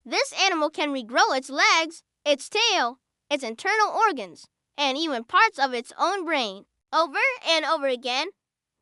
This animal can regrow its legs, its tail, its internal organs, and even parts of its own brain. Over and over again,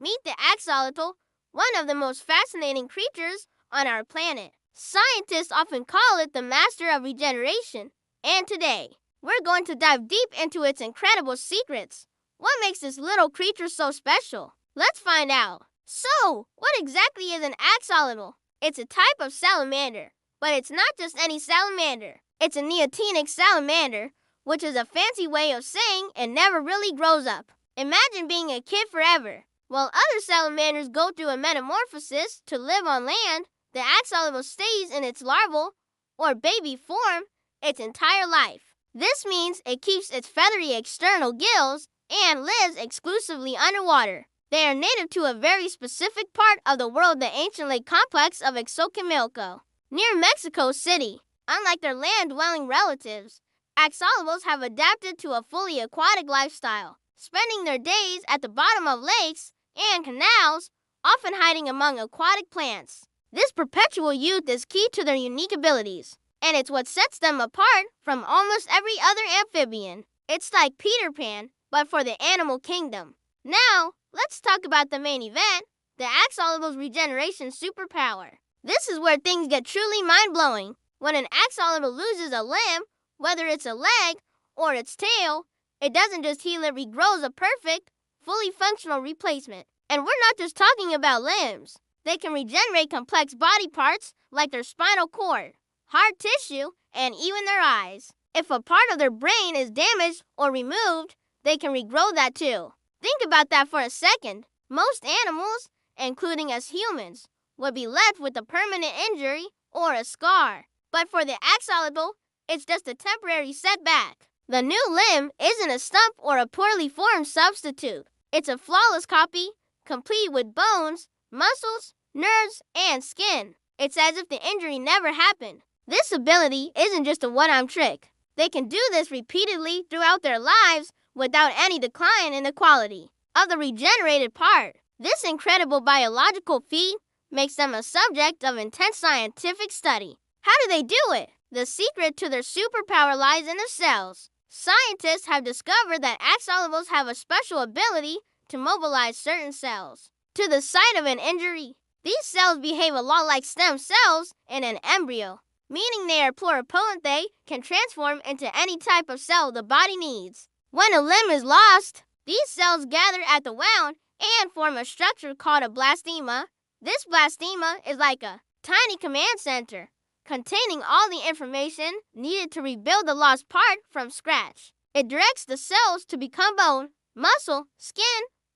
meet the axolotl, one of the most fascinating creatures on our planet. Scientists often call it the master of regeneration, and today, we're going to dive deep into its incredible secrets. What makes this little creature so special? Let's find out. So, what exactly is an axolotl? It's a type of salamander, but it's not just any salamander. It's a neotenic salamander, which is a fancy way of saying it never really grows up. Imagine being a kid forever. While other salamanders go through a metamorphosis to live on land, the axolotl stays in its larval or baby form its entire life. This means it keeps its feathery external gills and lives exclusively underwater. They are native to a very specific part of the world, the ancient lake complex of Xochimilco, near Mexico City. Unlike their land-dwelling relatives, axolotls have adapted to a fully aquatic lifestyle, spending their days at the bottom of lakes and canals, often hiding among aquatic plants. This perpetual youth is key to their unique abilities, and it's what sets them apart from almost every other amphibian. It's like Peter Pan, but for the animal kingdom. Now, let's talk about the main event, the axolotl's regeneration superpower. This is where things get truly mind-blowing. When an axolotl loses a limb, whether it's a leg or its tail, it doesn't just heal, it regrows a perfect, fully functional replacement. And we're not just talking about limbs. They can regenerate complex body parts like their spinal cord, hard tissue, and even their eyes. If a part of their brain is damaged or removed, they can regrow that too. Think about that for a second. Most animals, including us humans, would be left with a permanent injury or a scar. But for the axolotl, it's just a temporary setback. The new limb isn't a stump or a poorly formed substitute. It's a flawless copy, complete with bones, muscles, nerves, and skin. It's as if the injury never happened. This ability isn't just a one-time trick. They can do this repeatedly throughout their lives without any decline in the quality of the regenerated part. This incredible biological feat makes them a subject of intense scientific study. How do they do it? The secret to their superpower lies in the cells. Scientists have discovered that axolotls have a special ability to mobilize certain cells to the site of an injury. These cells behave a lot like stem cells in an embryo, meaning they are pluripotent. They can transform into any type of cell the body needs. When a limb is lost, these cells gather at the wound and form a structure called a blastema. This blastema is like a tiny command center, containing all the information needed to rebuild the lost part from scratch. It directs the cells to become bone, muscle, skin,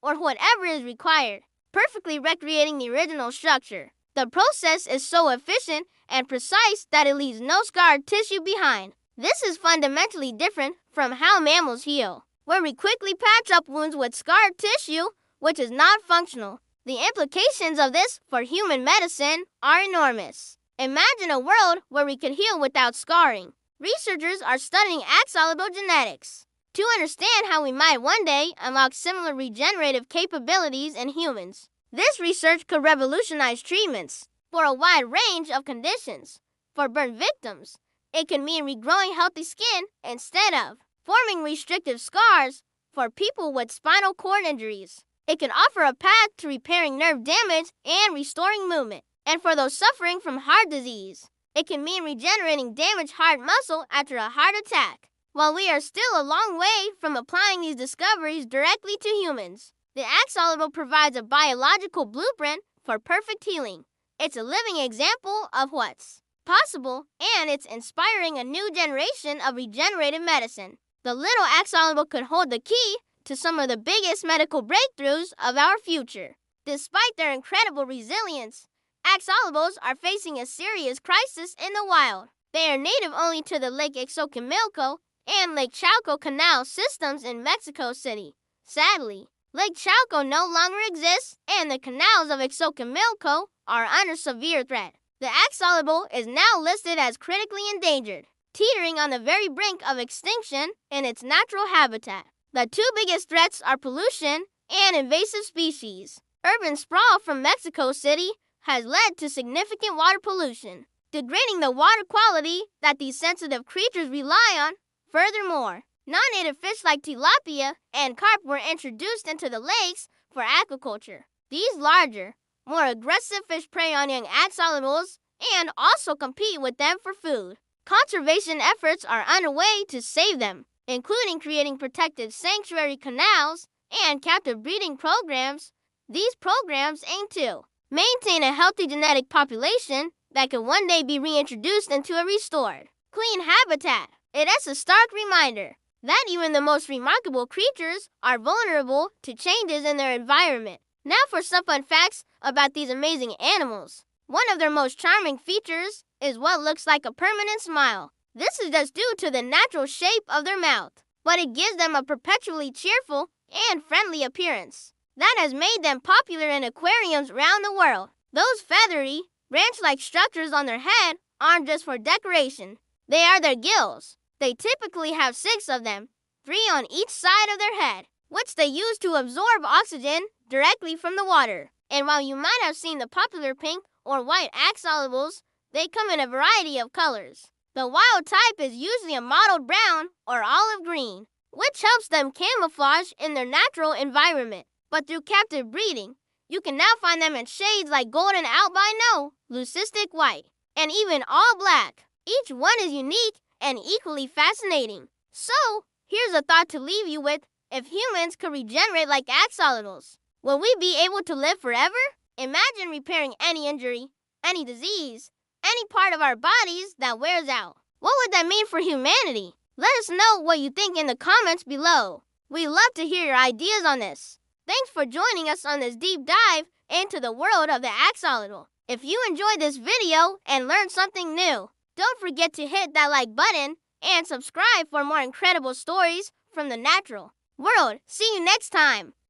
or whatever is required, perfectly recreating the original structure. The process is so efficient and precise that it leaves no scarred tissue behind. This is fundamentally different from how mammals heal, where we quickly patch up wounds with scarred tissue, which is not functional. The implications of this for human medicine are enormous. Imagine a world where we could heal without scarring. Researchers are studying axolotl genetics to understand how we might one day unlock similar regenerative capabilities in humans. This research could revolutionize treatments for a wide range of conditions. For burn victims, it could mean regrowing healthy skin instead of forming restrictive scars. For people with spinal cord injuries, it could offer a path to repairing nerve damage and restoring movement. And for those suffering from heart disease, it can mean regenerating damaged heart muscle after a heart attack. While we are still a long way from applying these discoveries directly to humans, the axolotl provides a biological blueprint for perfect healing. It's a living example of what's possible, and it's inspiring a new generation of regenerative medicine. The little axolotl could hold the key to some of the biggest medical breakthroughs of our future. Despite their incredible resilience, axolotls are facing a serious crisis in the wild. They are native only to the Lake Xochimilco and Lake Chalco canal systems in Mexico City. Sadly, Lake Chalco no longer exists, and the canals of Xochimilco are under severe threat. The axolotl is now listed as critically endangered, teetering on the very brink of extinction in its natural habitat. The two biggest threats are pollution and invasive species. Urban sprawl from Mexico City has led to significant water pollution. degrading the water quality that these sensitive creatures rely on. Furthermore, non-native fish like tilapia and carp were introduced into the lakes for aquaculture. These larger, more aggressive fish prey on young axolotls and also compete with them for food. Conservation efforts are underway to save them, including creating protected sanctuary canals and captive breeding programs. These programs aim to maintain a healthy genetic population that could one day be reintroduced into a restored, clean habitat. It is a stark reminder that even the most remarkable creatures are vulnerable to changes in their environment. Now for some fun facts about these amazing animals. One of their most charming features is what looks like a permanent smile. This is just due to the natural shape of their mouth, but it gives them a perpetually cheerful and friendly appearance that has made them popular in aquariums around the world. Those feathery, branch-like structures on their head aren't just for decoration. They are their gills. They typically have 6 of them, 3 on each side of their head, which they use to absorb oxygen directly from the water. And while you might have seen the popular pink or white axolotls, they come in a variety of colors. The wild type is usually a mottled brown or olive green, which helps them camouflage in their natural environment. But through captive breeding, you can now find them in shades like golden albino, leucistic white, and even all black. Each one is unique and equally fascinating. So, here's a thought to leave you with. If humans could regenerate like axolotls, will we be able to live forever? Imagine repairing any injury, any disease, any part of our bodies that wears out. What would that mean for humanity? Let us know what you think in the comments below. We'd love to hear your ideas on this. Thanks for joining us on this deep dive into the world of the axolotl. If you enjoyed this video and learned something new, don't forget to hit that like button and subscribe for more incredible stories from the natural world. See you next time.